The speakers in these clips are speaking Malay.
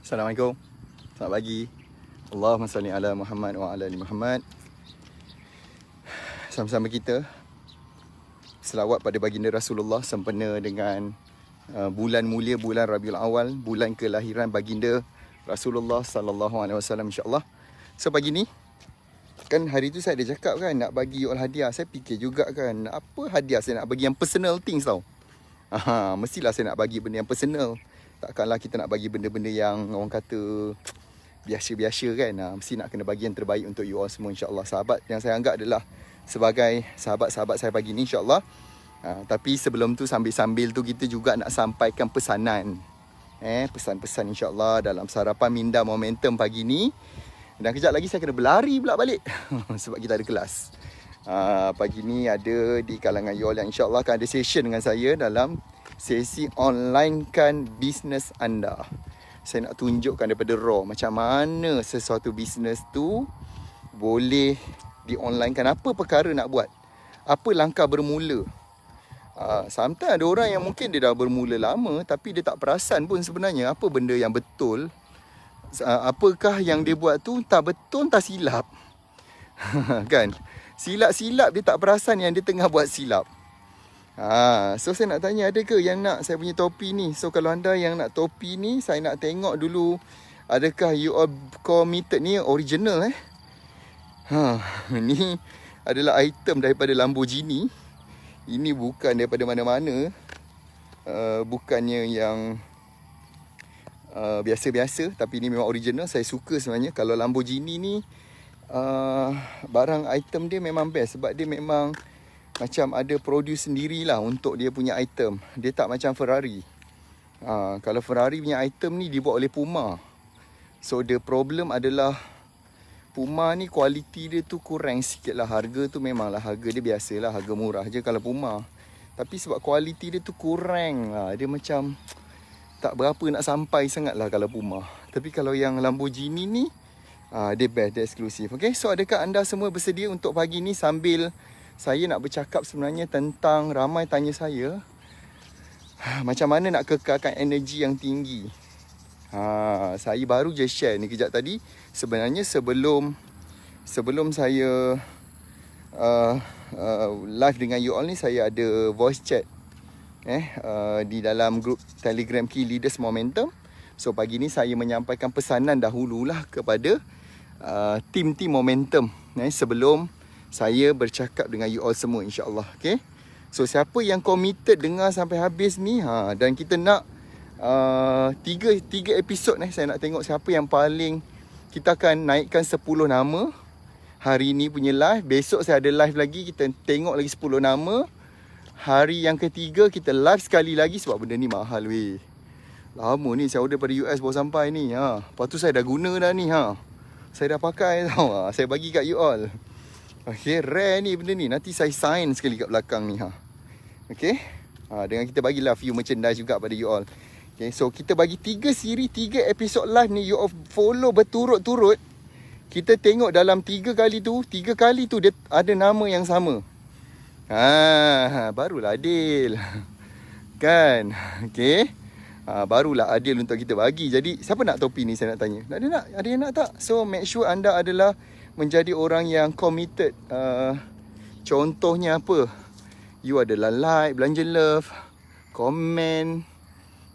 Assalamualaikum. Selamat pagi. Allahumma salli ala Muhammad wa ala ali Muhammad. Sama-sama kita selawat pada baginda Rasulullah sempena dengan bulan mulia, bulan Rabiul Awal, bulan kelahiran baginda Rasulullah sallallahu alaihi wasallam, insya-Allah. So pagi ni kan hari tu saya ada cakap kan nak bagi you all hadiah. Saya fikir juga kan apa hadiah saya nak bagi yang personal things tau. Mestilah saya nak bagi benda yang personal. Takkanlah kita nak bagi benda-benda yang orang kata biasa-biasa kan. Mesti nak kena bagi yang terbaik untuk you all semua, insya-Allah. Sahabat yang saya anggap adalah sebagai sahabat-sahabat saya pagi ni, insya-Allah. Tapi sebelum tu sambil-sambil tu kita juga nak sampaikan pesanan. Pesan-pesan insya-Allah dalam sarapan minda momentum pagi ni. Dan kejap lagi saya kena berlari pula balik sebab kita ada kelas. Pagi ni ada di kalangan you all yang insya-Allah akan ada session dengan saya dalam sesi online kan bisnes anda. Saya nak tunjukkan daripada raw macam mana sesuatu bisnes tu boleh di-online kan. Apa perkara nak buat, apa langkah bermula. Sometimes ada orang yang mungkin dia dah bermula lama tapi dia tak perasan pun sebenarnya apa benda yang betul. Apakah yang dia buat tu tak betul, tak silap. Kan? Silap-silap dia tak perasan yang dia tengah buat silap. So saya nak tanya, ada ke yang nak saya punya topi ni? So kalau anda yang nak topi ni, saya nak tengok dulu adakah you all committed ni original Ni adalah item daripada Lamborghini. Ini bukan daripada mana-mana. Bukannya yang biasa-biasa, tapi ini memang original. Saya suka sebenarnya kalau Lamborghini ni barang item dia memang best. Sebab dia memang macam ada produce sendirilah untuk dia punya item. Dia tak macam Ferrari. Kalau Ferrari punya item ni dibuat oleh Puma. So the problem adalah Puma ni kualiti dia tu kurang sikit lah. Harga tu memanglah harga dia biasalah, harga murah je kalau Puma. Tapi sebab kualiti dia tu kurang lah, dia macam tak berapa nak sampai sangat lah kalau Puma. Tapi kalau yang Lamborghini ni dia best, dia eksklusif. Okay, so adakah anda semua bersedia untuk pagi ni sambil saya nak bercakap sebenarnya tentang ramai tanya saya macam mana nak kekalkan energi yang tinggi. Saya baru je share ni kejap tadi. Sebenarnya sebelum saya live dengan you all ni, saya ada voice chat di dalam grup Telegram Key Leaders Momentum. So pagi ni saya menyampaikan pesanan dahululah kepada tim-tim Momentum sebelum saya bercakap dengan you all semua, insya-Allah. Okay? So siapa yang committed dengar sampai habis ni, dan kita nak tiga episod saya nak tengok siapa yang paling. Kita akan naikkan 10 nama hari ni punya live. Besok saya ada live lagi, kita tengok lagi 10 nama. Hari yang ketiga kita live sekali lagi sebab benda ni mahal weh. Lama ni saya order pada US baru sampai ni. Lepas tu saya dah guna dah ni. Saya dah pakai tau. Saya bagi kat you all. Okay, rare ni benda ni. Nanti saya sign sekali kat belakang ni. Okay. Dengan kita bagilah few merchandise juga pada you all. Okay, so kita bagi 3 siri, 3 episod live ni. You all follow berturut-turut. Kita tengok dalam 3 kali tu dia ada nama yang sama. Barulah adil. Kan? Okay. Barulah adil untuk kita bagi. Jadi siapa nak topi ni saya nak tanya? Ada yang nak tak? So make sure anda adalah menjadi orang yang committed. Contohnya apa? You adalah like, belanja love, komen,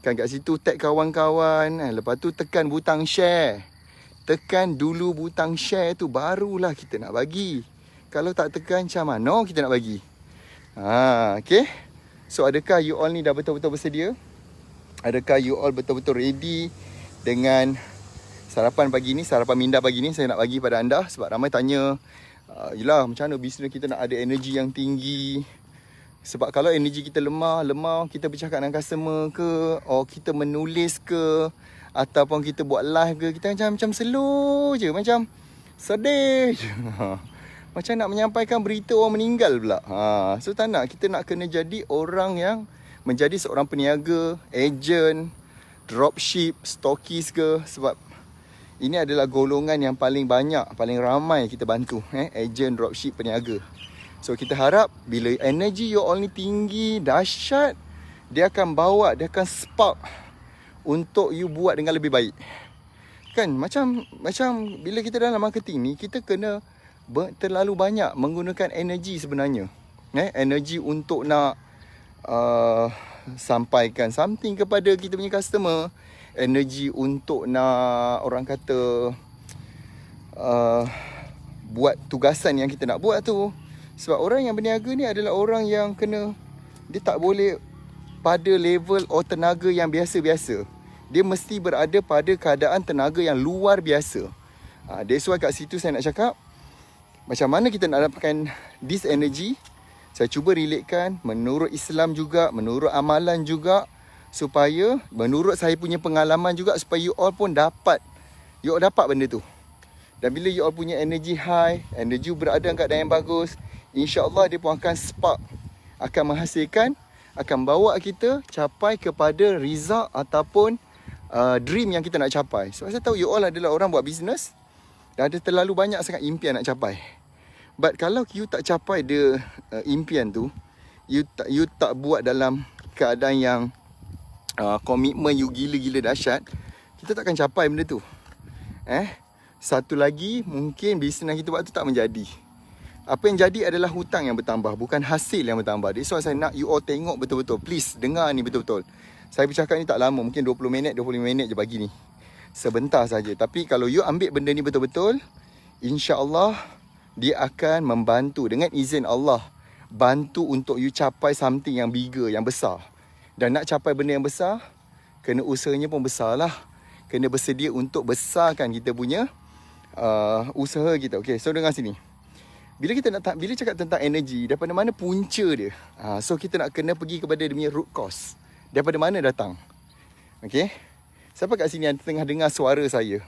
kan kat situ tag kawan-kawan. Lepas tu tekan butang share. Tekan dulu butang share tu, barulah kita nak bagi. Kalau tak tekan macam mana kita nak bagi? Okay. So adakah you all ni dah betul-betul bersedia? Adakah you all betul-betul ready dengan sarapan pagi ni, sarapan minda pagi ni saya nak bagi pada anda. Sebab ramai tanya, yelah macam mana bisnes kita nak ada energi yang tinggi. Sebab kalau energi kita lemah, kita bercakap dengan customer ke, or kita menulis ke, ataupun kita buat live ke, kita macam slow je, macam sedih je. Macam nak menyampaikan berita orang meninggal pula. So tak nak, kita nak kena jadi orang yang menjadi seorang peniaga, agent, dropship, stokis ke. Sebab ini adalah golongan yang paling banyak, paling ramai kita bantu. Agent, dropship, peniaga. So kita harap bila energi you all ni tinggi, dahsyat, dia akan bawa, dia akan spark untuk you buat dengan lebih baik. kan macam bila kita dalam marketing ni, kita kena terlalu banyak menggunakan energi sebenarnya. Energi untuk nak sampaikan something kepada kita punya customer, energi untuk nak orang kata buat tugasan yang kita nak buat tu. Sebab orang yang berniaga ni adalah orang yang dia tak boleh pada level tenaga yang biasa-biasa. Dia mesti berada pada keadaan tenaga yang luar biasa. That's why kat situ saya nak cakap, macam mana kita nak dapatkan this energy. Saya cuba relatekan menurut Islam juga, menurut amalan juga, supaya menurut saya punya pengalaman juga, supaya you all pun dapat benda tu. Dan bila you all punya energy high, energy berada dalam keadaan yang bagus, insya-Allah dia pun akan spark, akan menghasilkan, akan bawa kita capai kepada result ataupun dream yang kita nak capai. Sebab saya tahu you all adalah orang buat bisnes dan ada terlalu banyak sangat impian nak capai. But kalau you tak capai impian tu, you tak buat dalam keadaan yang komitmen you gila-gila dahsyat, kita takkan capai benda tu. Satu lagi, mungkin bisnes yang kita buat tu tak menjadi. Apa yang jadi adalah hutang yang bertambah, bukan hasil yang bertambah. That's why saya nak you all tengok betul-betul. Please, dengar ni betul-betul. Saya bercakap ni tak lama, mungkin 25 minit je bagi ni. Sebentar saja. Tapi kalau you ambil benda ni betul-betul, insya-Allah dia akan membantu dengan izin Allah, bantu untuk you capai something yang bigger, yang besar. Dan nak capai benda yang besar, kena usahanya pun besar lah. Kena bersedia untuk besarkan kita punya usaha kita. Okay, so dengar sini. Bila cakap tentang energi, daripada mana punca dia? So kita nak kena pergi kepada dia punya root cause. Daripada mana datang? Okay? Siapa kat sini yang tengah dengar suara saya?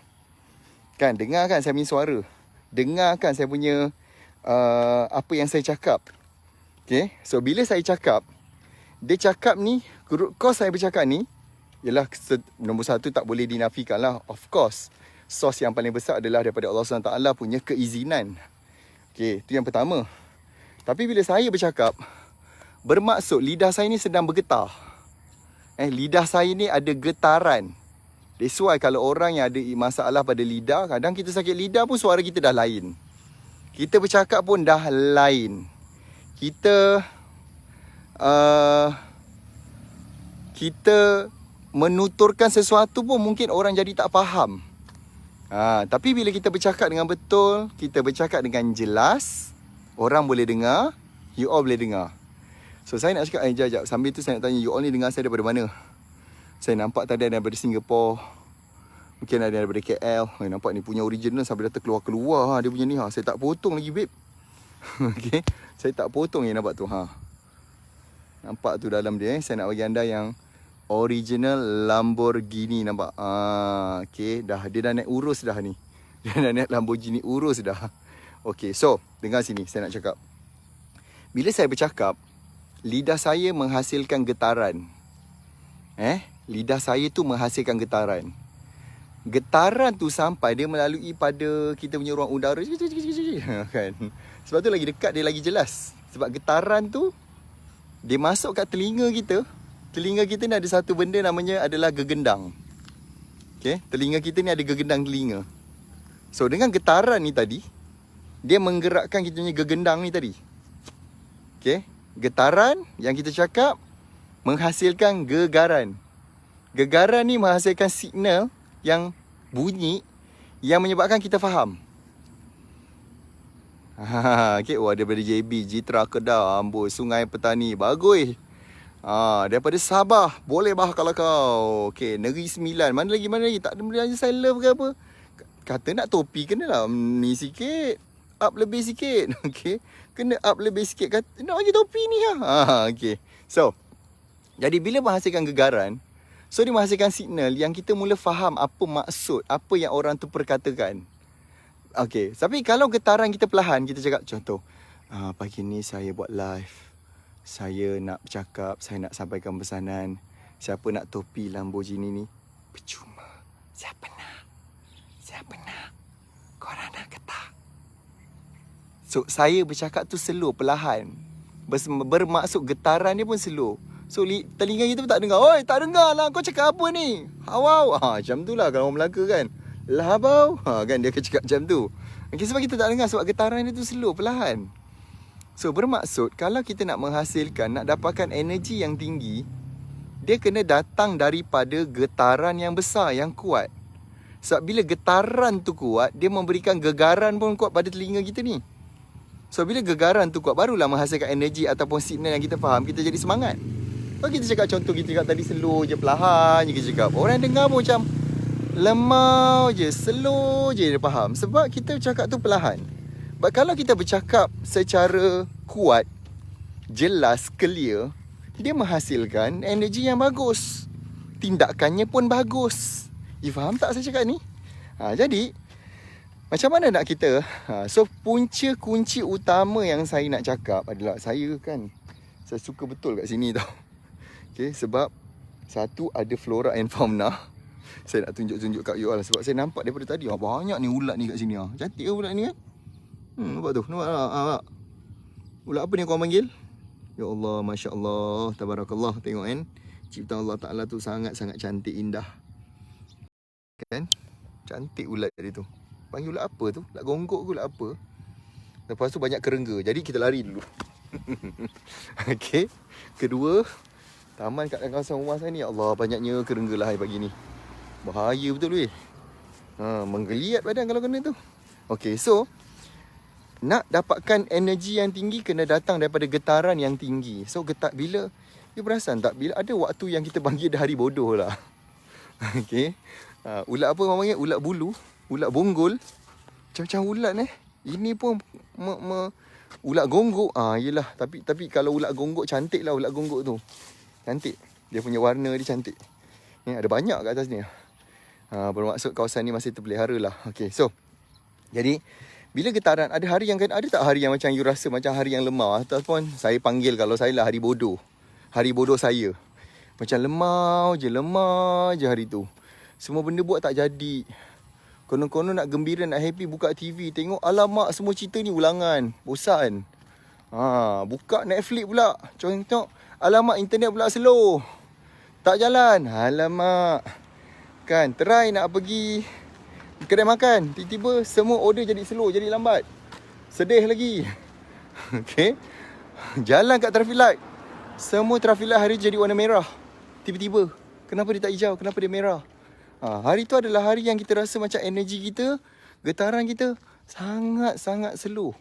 Kan, dengar kan saya punya suara? Dengar kan saya punya apa yang saya cakap? Okay? So bila saya cakap, dia cakap ni, root cause saya bercakap ni, ialah nombor satu tak boleh dinafikan lah. Of course, source yang paling besar adalah daripada Allah SWT punya keizinan. Okay, itu yang pertama. Tapi bila saya bercakap, bermaksud lidah saya ni sedang bergetar. Lidah saya ni ada getaran. That's why kalau orang yang ada masalah pada lidah, kadang kita sakit lidah pun suara kita dah lain. Kita bercakap pun dah lain. Kita menuturkan sesuatu pun mungkin orang jadi tak faham. Tapi bila kita bercakap dengan betul, kita bercakap dengan jelas, orang boleh dengar, you all boleh dengar. So saya nak cakap, jap, sambil tu saya nak tanya, you all ni dengar saya daripada mana? Saya nampak tadi ada daripada Singapore, mungkin ada daripada KL. Nampak ni punya original sampai dah terkeluar-keluar dia punya ni. Saya tak potong lagi, babe. Okay, saya tak potong yang nampak tu. Nampak tu dalam dia. Saya nak bagi anda yang original Lamborghini, nampak? Okay, dia dah naik urus dah ni. Dia dah naik Lamborghini urus dah. Okay, so dengar sini saya nak cakap. Bila saya bercakap, lidah saya menghasilkan getaran. Lidah saya tu menghasilkan getaran. Getaran tu sampai dia melalui pada kita punya ruang udara kan. Sebab tu lagi dekat dia lagi jelas. Sebab getaran tu dia masuk kat telinga kita. Telinga kita ni ada satu benda namanya adalah gegendang. Okay, telinga kita ni ada gegendang telinga. So dengan getaran ni tadi, dia menggerakkan kita punya gegendang ni tadi. Okay, getaran yang kita cakap menghasilkan gegaran. Gegaran ni menghasilkan signal yang bunyi yang menyebabkan kita faham. Okay, daripada JB, Jitra, Kedah, Amboi, Sungai Petani, bagus. Daripada Sabah, boleh bah kalau kau. Okay, Negeri Sembilan, mana lagi? Tak ada benda saya love ke apa? Kata nak topi, kenalah ni sikit, up lebih sikit. Okay, kena up lebih sikit. Kata nak bagi topi ni lah. Okay, so jadi bila menghasilkan gegaran, so dia menghasilkan signal yang kita mula faham apa maksud, apa yang orang tu perkatakan. Okay, tapi kalau getaran kita perlahan, kita cakap contoh, pagi ni saya buat live, saya nak bercakap, saya nak sampaikan pesanan, siapa nak topi Lamborghini ni? Percuma. Siapa nak? Korang nak ke tak? So saya bercakap tu slow, perlahan. Bermaksud getaran dia pun slow. So telinga kita pun tak dengar. Oi, tak dengar lah kau cakap apa ni. Wow. Macam tu lah kalau orang Melaka kan. Lahabau. Kan dia akan cakap macam tu. Okay, sebab kita tak dengar, sebab getaran dia tu slow, perlahan. So bermaksud kalau kita nak menghasilkan, nak dapatkan energi yang tinggi, dia kena datang daripada getaran yang besar, yang kuat. Sebab bila getaran tu kuat, dia memberikan gegaran pun kuat pada telinga kita ni. So bila gegaran tu kuat, barulah menghasilkan energi ataupun signal yang kita faham, kita jadi semangat. Kalau kita cakap contoh, kita cakap tadi slow je, perlahan je kita cakap, orang dengar pun macam lemau je, slow je dia faham. Sebab kita bercakap tu perlahan. But kalau kita bercakap secara kuat, jelas, clear, dia menghasilkan energi yang bagus. Tindakannya pun bagus. You faham tak saya cakap ni? Jadi macam mana nak kita? So punca kunci utama yang saya nak cakap adalah, saya suka betul kat sini tau. Okay, sebab satu, ada flora and fauna. Saya nak tunjuk-tunjuk kat you all. Sebab saya nampak daripada tadi, banyak ni ulat ni kat sini. Cantik ke ulat ni kan? Nampak tu? Nampak? Ulat apa ni korang panggil? Ya Allah, Masya Allah, Tabarakallah. Tengok kan, ciptaan Allah Ta'ala tu sangat-sangat cantik, indah. Kan? Cantik ulat tadi tu. Panggil ulat apa tu? Ulat gonggok ke ulat apa? Lepas tu banyak kerengga. Jadi kita lari dulu. Okay. Kedua, taman kat kawasan rumah saya ni, ya Allah, banyaknya kerengga lah pagi ni. Bahaya betul weh. Menggeliat badan kalau kena tu. Okay, so nak dapatkan energi yang tinggi, kena datang daripada getaran yang tinggi. So bila, you perasan tak, bila ada waktu yang kita panggil dah hari bodoh lah. Okay. Ulat apa orang panggil? Ulat bulu, ulat bonggol. Macam-macam ulat Ini pun ulat gonggok. Yelah, tapi kalau ulat gonggok cantik lah, ulat gonggok tu. Cantik. Dia punya warna dia cantik. Ni ada banyak kat atas ni. Bermaksud kawasan ni masih terpelihara lah. Okay, so jadi bila getaran, ada hari yang ada tak hari yang macam you rasa macam hari yang lemah, ataupun saya panggil, kalau saya lah, hari bodoh. Hari bodoh saya. Macam lemah je hari tu. Semua benda buat tak jadi. Konon-konon nak gembira, nak happy, buka TV, tengok, alamak, semua cerita ni ulangan. Bosan. Buka Netflix pula, tengok, alamak, internet pula slow, tak jalan. Alamak. Kan, try nak pergi kedai makan, tiba-tiba semua order jadi slow, jadi lambat. Sedih lagi. Okay. Jalan kat traffic light, semua traffic light hari jadi warna merah. Tiba-tiba, kenapa dia tak hijau, kenapa dia merah? Hari tu adalah hari yang kita rasa macam energi kita, getaran kita sangat-sangat slow.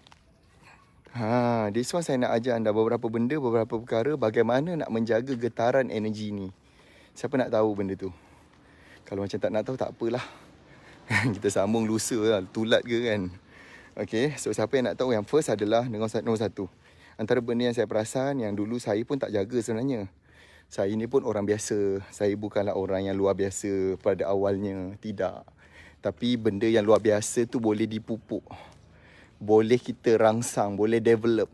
This one saya nak ajar anda beberapa benda, beberapa perkara, bagaimana nak menjaga getaran energi ni. Siapa nak tahu benda tu? Kalau macam tak nak tahu, tak apalah. Kita sambung lusa lah, tulat ke kan. Okay, so siapa yang nak tahu, yang first adalah nombor satu. Antara benda yang saya perasan, yang dulu saya pun tak jaga sebenarnya. Saya ni pun orang biasa. Saya bukanlah orang yang luar biasa pada awalnya. Tidak. Tapi benda yang luar biasa tu boleh dipupuk. Boleh kita rangsang. Boleh develop.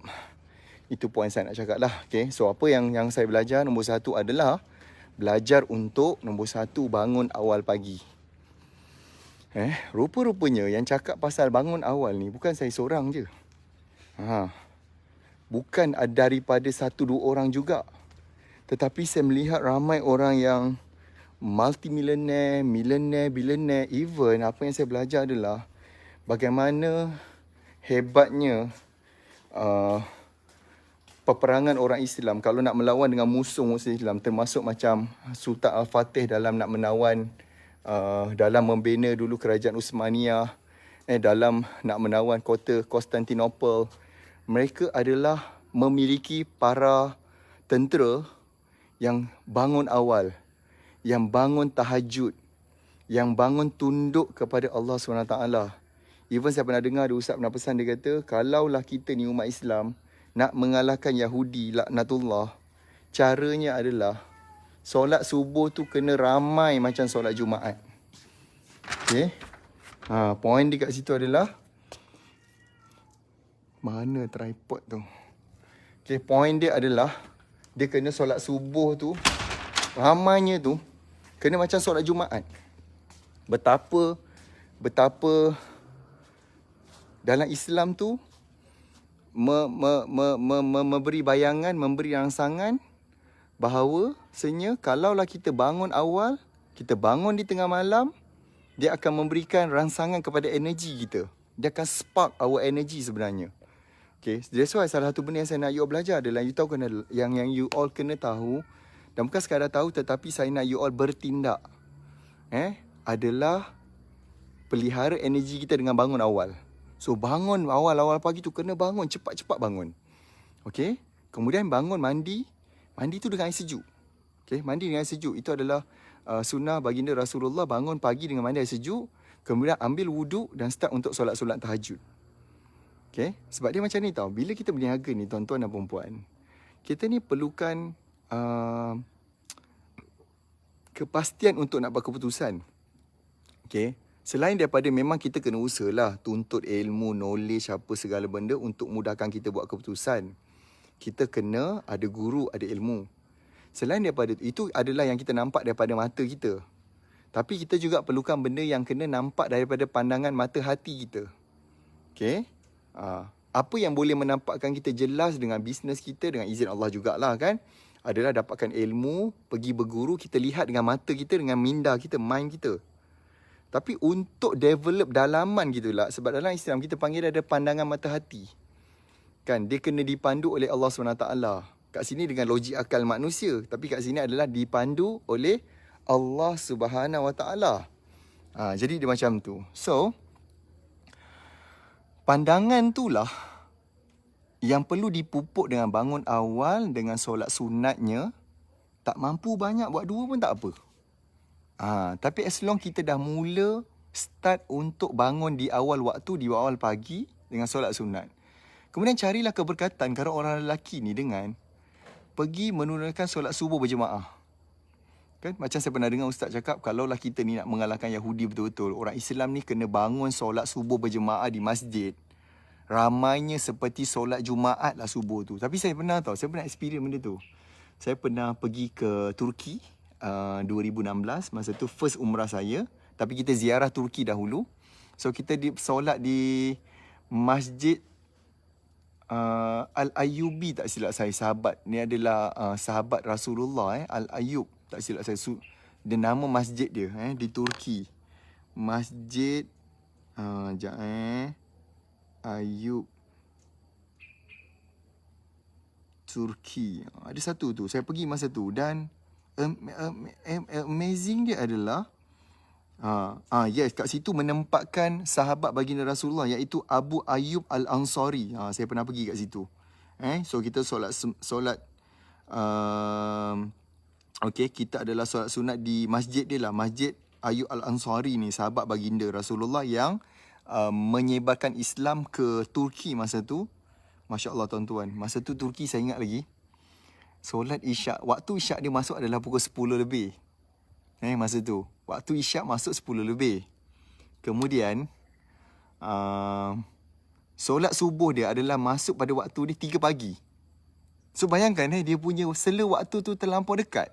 Itu poin saya nak cakap lah. Okay. So apa yang saya belajar, nombor satu adalah belajar untuk nombor satu, bangun awal pagi. Rupa-rupanya yang cakap pasal bangun awal ni bukan saya seorang je. Bukan daripada 1-2 orang juga. Tetapi saya melihat ramai orang yang multimillionaire, millionaire, billionaire. Even apa yang saya belajar adalah bagaimana hebatnya peperangan orang Islam kalau nak melawan dengan musuh-musuh Islam, termasuk macam Sultan Al-Fatih dalam nak menawan, dalam membina dulu kerajaan Uthmaniyah, dalam nak menawan kota Konstantinopel. Mereka adalah memiliki para tentera yang bangun awal, yang bangun tahajud, yang bangun tunduk kepada Allah SWT. Even saya pernah dengar ada ustaz pernah pesan, dia kata, kalaulah kita ni umat Islam nak mengalahkan Yahudi, laknatullah, caranya adalah solat subuh tu kena ramai macam solat Jumaat. Okay. Poin dia kat situ adalah, mana tripod tu? Okay, poin dia adalah dia kena solat subuh tu, ramainya tu kena macam solat Jumaat. Betapa dalam Islam tu memberi bayangan, memberi rangsangan bahawa sebenarnya kalaulah kita bangun awal, kita bangun di tengah malam, dia akan memberikan rangsangan kepada energi kita. Dia akan spark our energy sebenarnya. Okay, that's why salah satu benda yang saya nak you all belajar adalah you tahu kena, yang you all kena tahu, dan bukan sekadar tahu tetapi saya nak you all bertindak. Adalah pelihara energi kita dengan bangun awal. So bangun awal-awal pagi tu kena bangun, cepat-cepat bangun. Okay, kemudian bangun mandi. Mandi tu dengan air sejuk. Okay, mandi dengan air sejuk. Itu adalah sunnah baginda Rasulullah, bangun pagi dengan mandi air sejuk. Kemudian ambil wuduk dan start untuk solat-solat tahajud. Okay, sebab dia macam ni tau. Bila kita berniaga ni tuan-tuan dan perempuan, kita ni perlukan kepastian untuk nak buat keputusan. Okay, selain daripada memang kita kena usaha lah, tuntut ilmu, knowledge, apa segala benda untuk mudahkan kita buat keputusan. Kita kena ada guru, ada ilmu. Selain daripada itu adalah yang kita nampak daripada mata kita. Tapi kita juga perlukan benda yang kena nampak daripada pandangan mata hati kita. Okay, apa yang boleh menampakkan kita jelas dengan bisnes kita, dengan izin Allah jugalah kan, adalah dapatkan ilmu, pergi berguru, kita lihat dengan mata kita, dengan minda kita, mind kita. Tapi untuk develop dalaman gitulah, sebab dalam Islam kita panggil ada pandangan mata hati. Kan, dia kena dipandu oleh Allah SWT. Kat sini dengan logik akal manusia, tapi kat sini adalah dipandu oleh Allah SWT. Jadi dia macam tu. So, pandangan itulah yang perlu dipupuk dengan bangun awal, dengan solat sunatnya. Tak mampu banyak, buat dua pun tak apa. Tapi as long kita dah mula start untuk bangun di awal waktu, di awal pagi dengan solat sunat. Kemudian carilah keberkatan kerana orang lelaki ni dengan pergi menunaikan solat subuh berjemaah. Kan? Macam saya pernah dengar ustaz cakap, kalaulah kita ni nak mengalahkan Yahudi betul-betul, orang Islam ni kena bangun solat subuh berjemaah di masjid. Ramainya seperti solat Jumaat lah subuh tu. Tapi saya pernah experience benda tu. Saya pernah pergi ke Turki 2016, masa tu first umrah saya. Tapi kita ziarah Turki dahulu. So kita solat di masjid Al-Ayyubi, tak silap saya, sahabat. Ni adalah sahabat Rasulullah, Al-Ayyub, tak silap saya. Dia nama masjid dia di Turki. Masjid Ayyub Turki. Ada satu tu, saya pergi masa tu. Dan amazing dia adalah yes, kat situ menempatkan sahabat baginda Rasulullah, iaitu Abu Ayyub Al-Ansari. Saya pernah pergi kat situ. So kita solat kita adalah solat sunat di masjid dia lah, Masjid Ayyub Al-Ansari ni, sahabat baginda Rasulullah yang menyebarkan Islam ke Turki masa tu. Masya Allah tuan-tuan, masa tu Turki saya ingat lagi, solat isyak, waktu isyak dia masuk adalah pukul 10 lebih. Masa tu waktu isyak masuk 10 lebih. Kemudian solat subuh dia adalah masuk pada waktu dia 3 pagi. So bayangkan dia punya sela waktu tu terlampau dekat.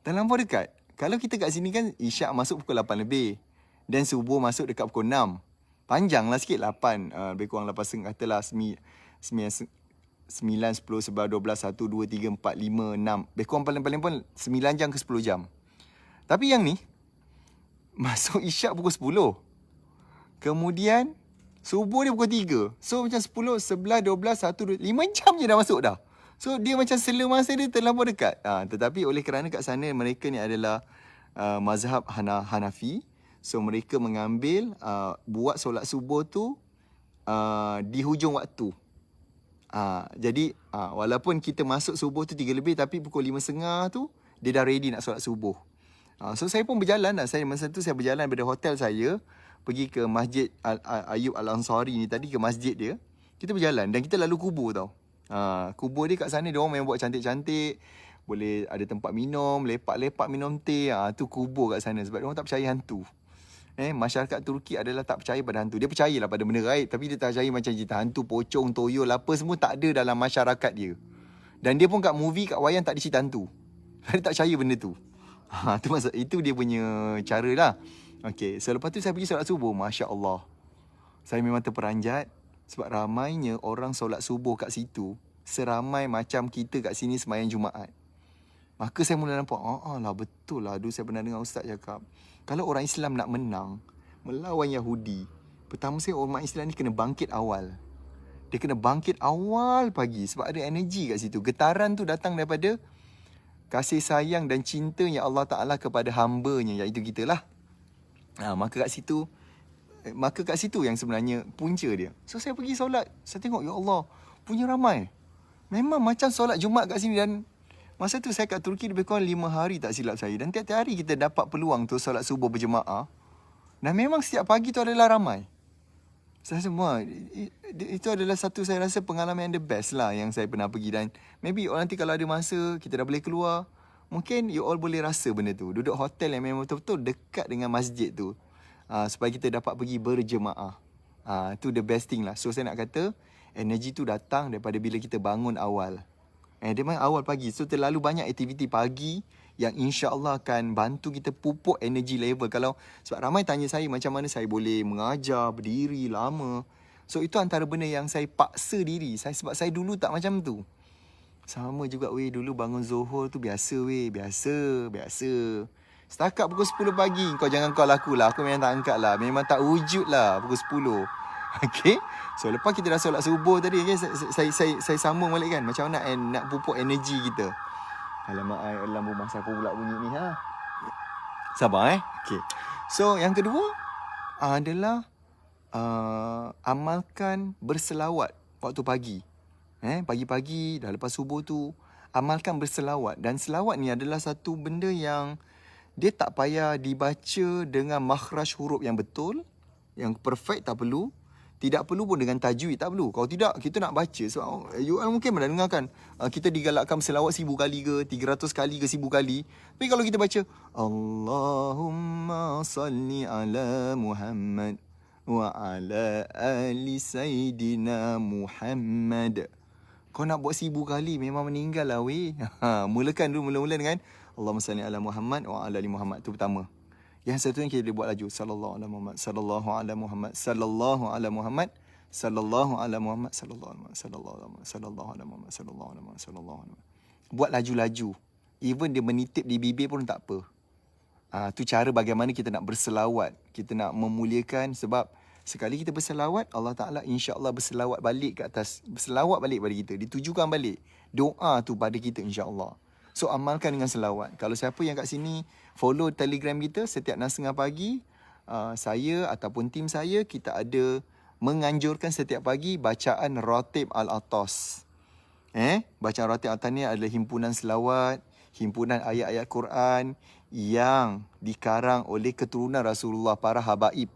Kalau kita kat sini kan isyak masuk pukul 8 lebih, dan subuh masuk dekat pukul 6. Panjang lah sikit, 8 lebih kurang 8.30 katalah 9, 10, 11, 12, 1, 2, 3, 4, 5, 6. Lebih kurang paling-paling pun 9 jam ke 10 jam. Tapi yang ni masuk isyak pukul 10. Kemudian subuh dia pukul 3. So macam 10, 11, 12, 1, 2, 5 jam je dah masuk dah. So dia macam sela masa dia terlampau dekat. Tetapi oleh kerana kat sana mereka ni adalah mazhab Hanafi. So mereka mengambil buat solat subuh tu di hujung waktu. Jadi walaupun kita masuk subuh tu 3 lebih, tapi pukul 5.30 tu dia dah ready nak solat subuh. So saya pun berjalan lah. Masa tu saya berjalan daripada hotel saya pergi ke Masjid Ayyub Al-Ansari ni tadi, ke masjid dia. Kita berjalan dan kita lalu kubur tau. Kubur dia kat sana dia orang memang buat cantik-cantik. Boleh ada tempat minum, lepak-lepak minum teh. Tu kubur kat sana sebab dia orang tak percaya hantu. Masyarakat Turki adalah tak percaya pada hantu. Dia percayalah pada benda gaib, tapi dia tak percaya macam cerita hantu, pocong, toyol, apa semua tak ada dalam masyarakat dia. Dan dia pun kat movie, kat wayang tak ada cerita hantu. Dia tak percaya benda tu. Itu dia punya cara lah. Okay, so lepas tu saya pergi solat subuh. Masya Allah, saya memang terperanjat sebab ramainya orang solat subuh kat situ, seramai macam kita kat sini sembahyang Jumaat. Maka saya mula nampak, lah betul lah. Dulu saya pernah dengar ustaz cakap, kalau orang Islam nak menang melawan Yahudi, pertama sekali umat Islam ni kena bangkit awal. Dia kena bangkit awal pagi sebab ada energi kat situ. Getaran tu datang daripada kasih sayang dan cintanya Allah Ta'ala kepada hamba-Nya, iaitu kita lah. Maka kat situ yang sebenarnya punca dia. So saya pergi solat, saya tengok, ya Allah, punya ramai. Memang macam solat Jumaat kat sini. Dan masa tu saya kat Turki lebih kurang 5 hari tak silap saya. Dan tiap-tiap hari kita dapat peluang tu solat subuh berjemaah. Dan memang setiap pagi tu adalah ramai. Saya semua, itu adalah satu saya rasa pengalaman yang the best lah yang saya pernah pergi. Dan maybe nanti kalau ada masa kita dah boleh keluar, mungkin you all boleh rasa benda tu. Duduk hotel yang memang betul-betul dekat dengan masjid tu. Supaya kita dapat pergi berjemaah. Itu the best thing lah. So saya nak kata, energi tu datang daripada bila kita bangun awal. Dia memang awal pagi. So terlalu banyak aktiviti pagi yang insya-Allah akan bantu kita pupuk energi level. Sebab ramai tanya saya macam mana saya boleh mengajar, berdiri lama. So itu antara benda yang saya paksa diri. Sebab saya dulu tak macam tu. Sama juga dulu bangun Zuhur tu biasa biasa. Setakat pukul 10 pagi kau jangan call aku lah. Aku memang tak angkat lah. Memang tak wujud lah pukul 10. Okay. So lepas kita dah solat subuh tadi, okay, saya sambung balik kan. Macam mana nak pupuk energi kita. Alamak, lampu masa apa pula bunyi ni ha. Sabar Okay. So yang kedua adalah amalkan berselawat waktu pagi. Pagi-pagi dah lepas subuh tu amalkan berselawat. Dan selawat ni adalah satu benda yang dia tak payah dibaca dengan makhraj huruf yang betul, yang perfect, tak perlu. Tidak perlu pun dengan tajwid, tak perlu. Kalau tidak, kita nak baca. Sebab you mungkin pernah dengar kan, kita digalakkan selawat 1000 kali ke, 300 kali ke 1000 kali. Tapi kalau kita baca, Allahumma salli ala Muhammad wa ala ali Sayyidina Muhammad. Kau nak buat 1000 kali, memang meninggal lah Mulakan dulu, mula-mula dengan Allahumma salli ala Muhammad wa ala ali Muhammad. Itu pertama. Yang satunya kita boleh buat laju. Sallallahu ala Muhammad, sallallahu ala Muhammad, sallallahu ala Muhammad, sallallahu ala Muhammad, sallallahu ala Muhammad, sallallahu ala Muhammad, sallallahu ala Muhammad, sallallahu ala Muhammad, sallallahu ala Muhammad. Buat laju-laju. Even dia menitip di bibir pun tak apa. Tu cara bagaimana kita nak berselawat. Kita nak memuliakan sebab sekali kita berselawat, Allah Ta'ala insya-Allah berselawat balik ke atas. Berselawat balik pada kita. Ditujukan balik doa tu pada kita insya-Allah. So amalkan dengan selawat. Kalau siapa yang kat sini follow Telegram kita, setiap 6.30 pagi, saya ataupun tim saya, kita ada menganjurkan setiap pagi bacaan Ratib Al-Atas. Bacaan Ratib Al-Atas ni adalah himpunan selawat, himpunan ayat-ayat Quran yang dikarang oleh keturunan Rasulullah, para habaib.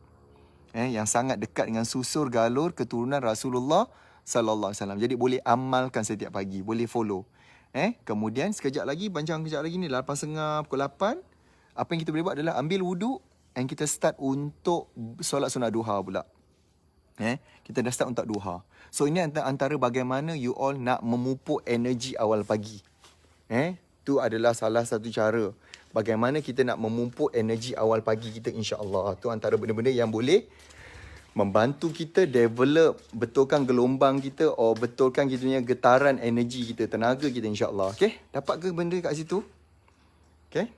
Yang sangat dekat dengan susur galur keturunan Rasulullah sallallahu alaihi wasallam. Jadi boleh amalkan setiap pagi, boleh follow. Kemudian sekejap lagi ni 8.30 pukul 8. Apa yang kita boleh buat adalah ambil wuduk and kita start untuk solat sunat duha pula. Kita dah start untuk duha. So ini antara bagaimana you all nak memupuk energi awal pagi. Tu adalah salah satu cara bagaimana kita nak memupuk energi awal pagi kita insya-Allah. Tu antara benda-benda yang boleh membantu kita develop, betulkan gelombang kita, betulkan kita punya getaran energi kita, tenaga kita insya-Allah. Okay? Dapat ke benda kat situ? Okay?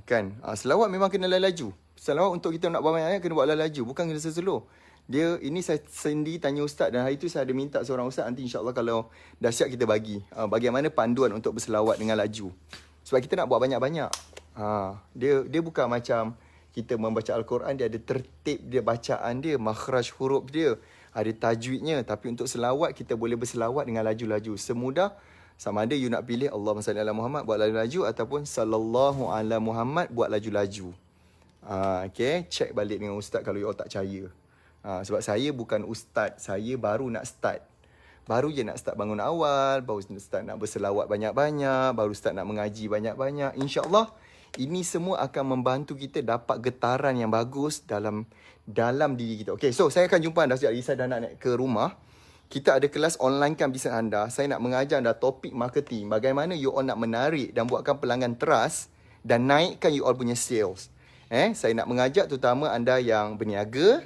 Kan? Selawat memang kena laju. Selawat untuk kita nak buat banyak ayat kena buat laju, bukan kena slow. Ini saya sendiri tanya ustaz, dan hari tu saya ada minta seorang ustaz, nanti insya-Allah kalau dah siap kita bagi bagaimana panduan untuk berselawat dengan laju. Sebab kita nak buat banyak-banyak. Dia bukan macam kita membaca Al-Quran, dia ada tertib dia bacaan dia, makhraj huruf dia, ada tajwidnya. Tapi untuk selawat, kita boleh berselawat dengan laju-laju. Semudah sama ada you nak pilih Allahumma salli ala Muhammad buat laju-laju ataupun sallallahu ala Muhammad buat laju-laju. Okay, check balik dengan ustaz kalau you all tak percaya. Sebab saya bukan ustaz, saya baru nak start. Baru je nak start bangun awal, baru start nak berselawat banyak-banyak, baru start nak mengaji banyak-banyak. InsyaAllah, ini semua akan membantu kita dapat getaran yang bagus dalam diri kita. Okay, so saya akan jumpa anda sekejap lagi. Saya dah nak naik ke rumah. Kita ada kelas online kan bisnes anda. Saya nak mengajar anda topik marketing. Bagaimana you all nak menarik dan buatkan pelanggan trust dan naikkan you all punya sales. Saya nak mengajak terutama anda yang berniaga,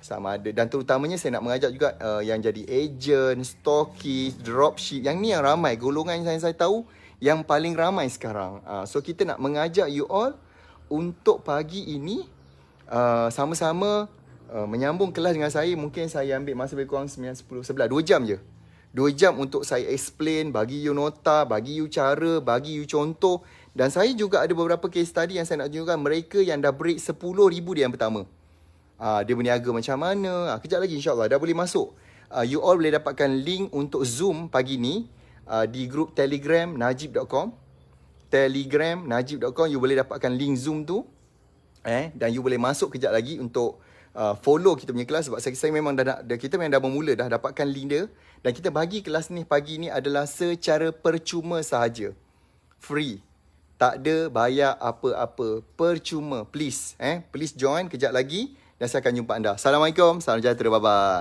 sama ada. Dan terutamanya saya nak mengajak juga yang jadi agent, stokis, dropship. Yang ni yang ramai, golongan yang saya tahu yang paling ramai sekarang. So kita nak mengajak you all untuk pagi ini sama-sama menyambung kelas dengan saya. Mungkin saya ambil masa lebih kurang 9, 10, 11, 2 jam je. 2 jam untuk saya explain, bagi you nota, bagi you cara, bagi you contoh. Dan saya juga ada beberapa case study yang saya nak tunjukkan mereka yang dah break 10,000 dia yang pertama. Dia berniaga macam mana. Kejap lagi insyaAllah dah boleh masuk. You all boleh dapatkan link untuk Zoom pagi ni di grup Telegram najib.com. Telegram najib.com, you boleh dapatkan link Zoom tu. Dan you boleh masuk kejap lagi untuk follow kita punya kelas. Sebab saya memang kita memang dah bermula dah dapatkan link dia. Dan kita bagi kelas ni pagi ni adalah secara percuma sahaja. Free. Tak ada bayar apa-apa. Percuma. Please. Please join kejap lagi. Dan saya akan jumpa anda. Assalamualaikum. Salam sejahtera. Bye-bye.